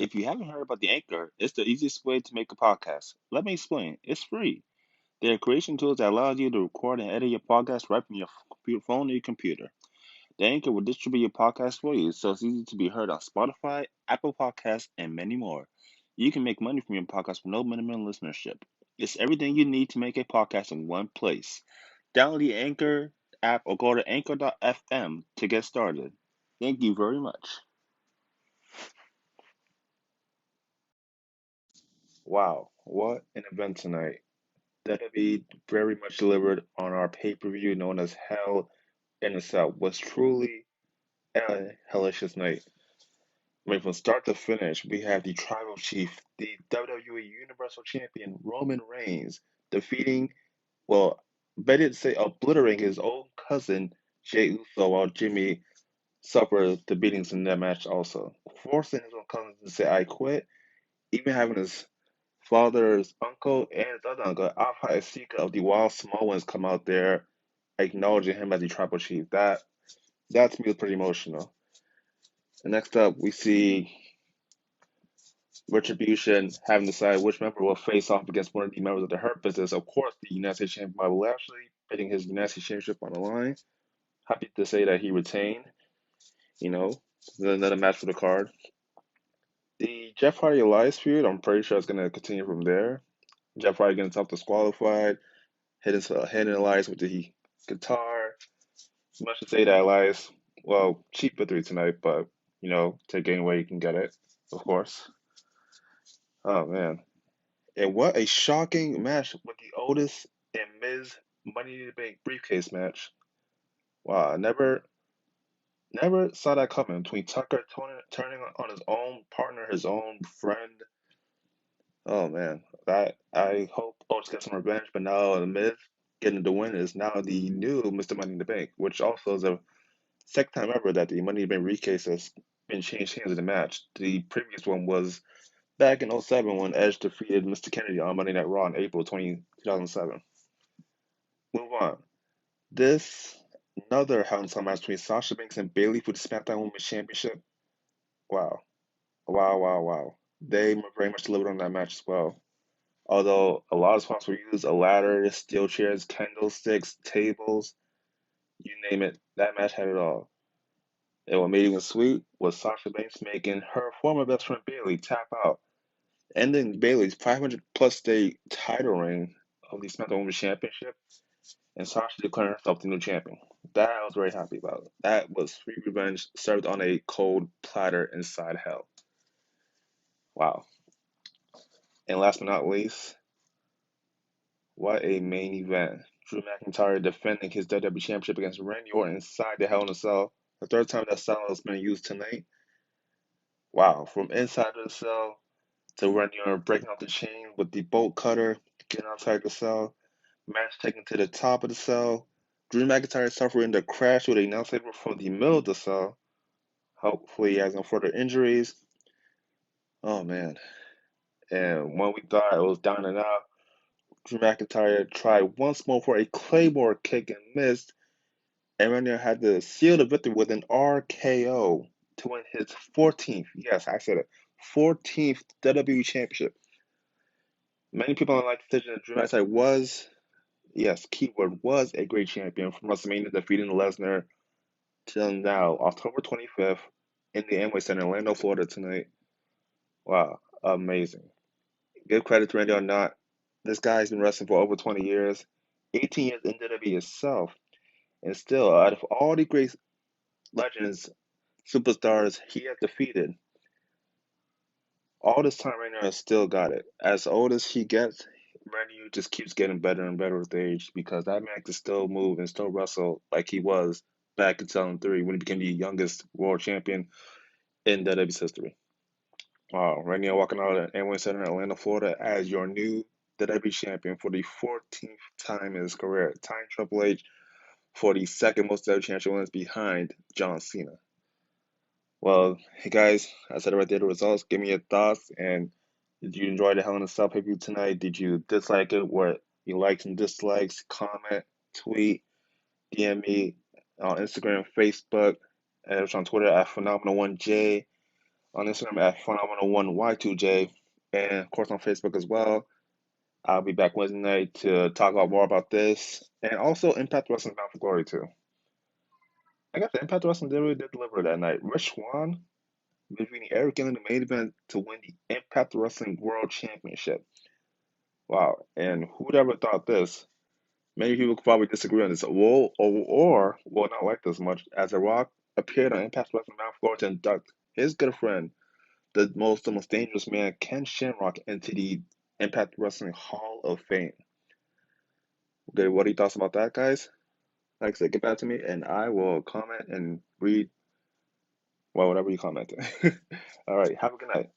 If you haven't heard about the Anchor, it's the easiest way to make a podcast. Let me explain. It's free. There are creation tools that allow you to record and edit your podcast right from your phone or your computer. The Anchor will distribute your podcast for you, so it's easy to be heard on Spotify, Apple Podcasts, and many more. You can make money from your podcast with no minimum listenership. It's everything you need to make a podcast in one place. Download the Anchor app or go to anchor.fm to get started. Thank you very much. Wow, what an event tonight. WWE very much delivered on our pay-per-view known as Hell in a Cell. Was truly a hellacious night. I mean, from start to finish, we have the Tribal Chief, the WWE Universal Champion Roman Reigns, defeating, well, better to say, obliterating his own cousin Jey Uso, while Jimmy suffered the beatings in that match also, forcing his own cousin to say, "I quit," even having his father's uncle and his other uncle, Alpha Asika of the Wild Samoans, come out there acknowledging him as the tribal chief. That to me was pretty emotional. And next up, we see Retribution having to decide which member will face off against one of the members of the Hurt Business. Of course, the United States Champion Bobby Lashley, putting his United States Championship on the line. Happy to say that he retained. You know, another match for the card. The Jeff Hardy Elias feud, I'm pretty sure it's going to continue from there. Jeff Hardy getting himself disqualified, hitting Elias with the guitar. Much to say that Elias, well, cheap victory tonight, but take any way you can get it, of course. Oh man, and what a shocking match with the Otis and Miz Money in the Bank briefcase match. Wow, I never saw that coming between Tucker turning on his own partner, his own friend. Oh man, that I hope Otis gets some revenge, but now the Miz getting the win is now the new Mr. Money in the Bank, which also is a second time ever that the Money in the Bank briefcase has been changed hands in the match. The previous one was back in '07 when Edge defeated Mr. Kennedy on Monday Night Raw in April 2007. Move on. This another Hell in a Cell match between Sasha Banks and Bayley for the SmackDown Women's Championship. Wow, wow, wow, wow. They very much delivered on that match as well. Although a lot of spots were used, a ladder, steel chairs, candlesticks, tables, you name it, that match had it all. And what made it even sweet was Sasha Banks making her former best friend Bayley tap out, ending Bayley's 500 plus day title reign of the SmackDown Women's Championship, and Sasha declaring herself the new champion. That I was very happy about. That was sweet revenge served on a cold platter inside hell. Wow. And last but not least, what a main event. Drew McIntyre defending his WWE Championship against Randy Orton inside the Hell in a Cell. The third time that cell has been used tonight. Wow. From inside the cell to Randy Orton breaking off the chain with the bolt cutter, getting outside the cell. Match taken to the top of the cell. Drew McIntyre suffering the crash with a announce table from the middle of the cell. Hopefully he has no further injuries. Oh man. And when we thought it was down and out, Drew McIntyre tried once more for a Claymore kick and missed. And Randy had to seal the victory with an RKO to win his 14th, yes, I said it, 14th WWE Championship. Many people don't like the decision that Drew McIntyre was, yes, keyword was a great champion from WrestleMania, defeating Lesnar till now, October 25th, in the Amway Center, Orlando, Florida tonight. Wow, amazing. Give credit to Randy or not. This guy's been wrestling for over 20 years, 18 years in WWE itself, and still, out of all the great legends, superstars he has defeated, all this time Randy has still got it. As old as he gets, Randy just keeps getting better and better with age because that man can still move and still wrestle like he was back in 2003 when he became the youngest world champion in WWE's history. Wow, Randy Orton walking out at Amway Center in Atlanta, Florida as your new WWE champion for the 14th time in his career, tying Triple H for the second most WWE championship wins behind John Cena. Well, hey guys, I said it right there, the results. Give me your thoughts, and did you enjoy the Hell in a Cell pay-per-view tonight? Did you dislike it? What you likes and dislikes? Comment, tweet, DM me on Instagram, Facebook, and on Twitter at Phenomenal1J. on Instagram at Phenomenal1Y2J, and of course on Facebook as well. I'll be back Wednesday night to talk about more about this, and also Impact Wrestling Bound for Glory too. I guess the Impact Wrestling really did deliver that night. Rich Swann defeating Eric in the main event to win the Impact Wrestling World Championship. Wow, and who'd ever thought this? Many people could probably disagree on this, or will not like this much, as The Rock appeared on Impact Wrestling Bound for Glory to induct his good friend, the most dangerous man, Ken Shamrock, into the Impact Wrestling Hall of Fame. Okay, what are your thoughts about that, guys? Like I said, get back to me and I will comment and read, well, whatever you comment. All right, have a good night.